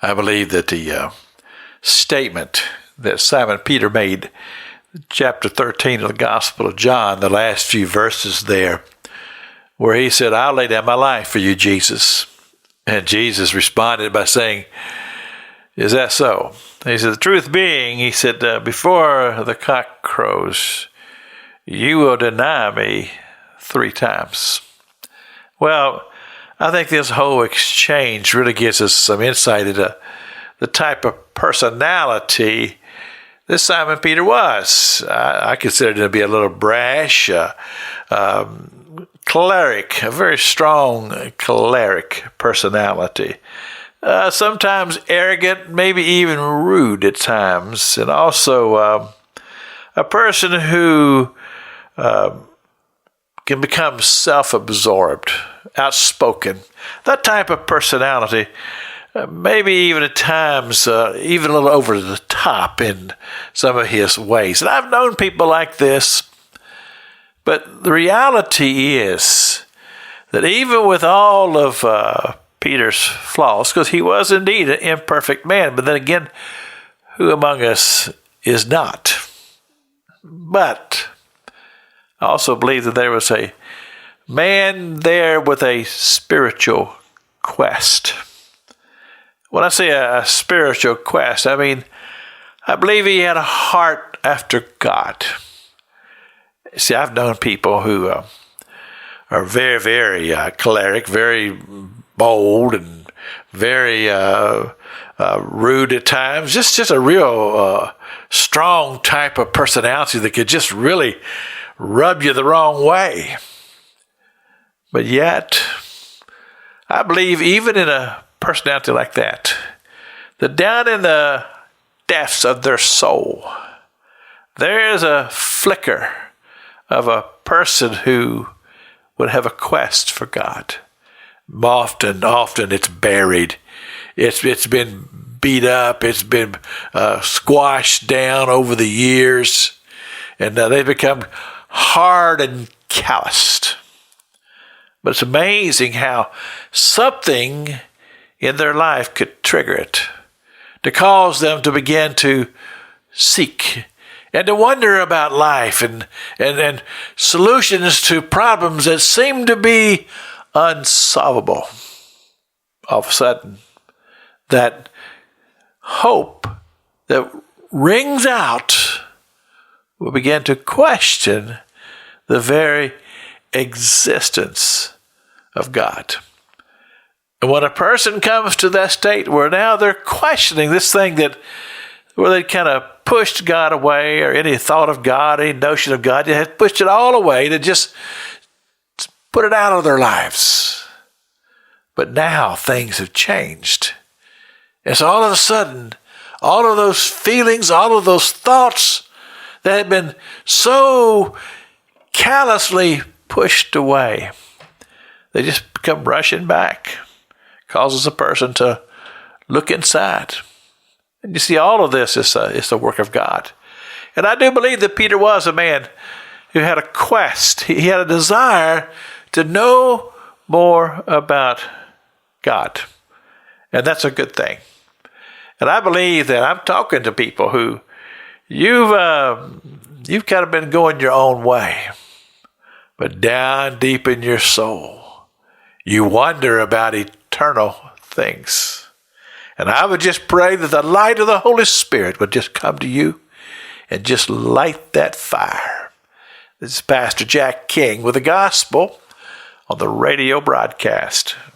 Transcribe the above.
I believe that the statement that Simon Peter made, chapter 13 of the Gospel of John, the last few verses there, where he said, "I'll lay down my life for you, Jesus." And Jesus responded by saying, "Is that so?" He said, "The truth being," he said, "before the cock crows, you will deny me 3 times." Well, I think this whole exchange really gives us some insight into the type of personality that Simon Peter was. I consider him to be a little brash, choleric, a very strong choleric personality. Sometimes arrogant, maybe even rude at times, and also a person who can become self-absorbed, outspoken. That type of personality, maybe even at times, even a little over the top in some of his ways. And I've known people like this, but the reality is that even with all of Peter's flaws, because he was indeed an imperfect man, but then again, who among us is not? But I also believe that there was a man there with a spiritual quest. When I say a spiritual quest, I mean, I believe he had a heart after God. See, I've known people who are very, very choleric, very bold, and very rude at times. Just a real strong type of personality that could just really rub you the wrong way. But yet, I believe even in a personality like that down in the depths of their soul, there is a flicker of a person who would have a quest for God. Often it's buried. It's been beat up. It's been squashed down over the years, and they've become hard and calloused. But it's amazing how something in their life could trigger it, to cause them to begin to seek and to wonder about life and solutions to problems that seem to be unsolvable. All of a sudden, that hope that rings out will begin to question the very existence of God. And when a person comes to that state where now they're questioning this thing where they kind of pushed God away, or any thought of God, any notion of God, they had pushed it all away to just put it out of their lives. But now things have changed. And so all of a sudden, all of those feelings, all of those thoughts that had been so callously pushed away, they just come rushing back. Causes a person to look inside. And you see, all of this is the work of God. And I do believe that Peter was a man who had a quest. He had a desire to know more about God. And that's a good thing. And I believe that I'm talking to people who you've kind of been going your own way. But down deep in your soul, you wonder about eternal things. And I would just pray that the light of the Holy Spirit would just come to you and just light that fire. This is Pastor Jack King with the gospel on the radio broadcast.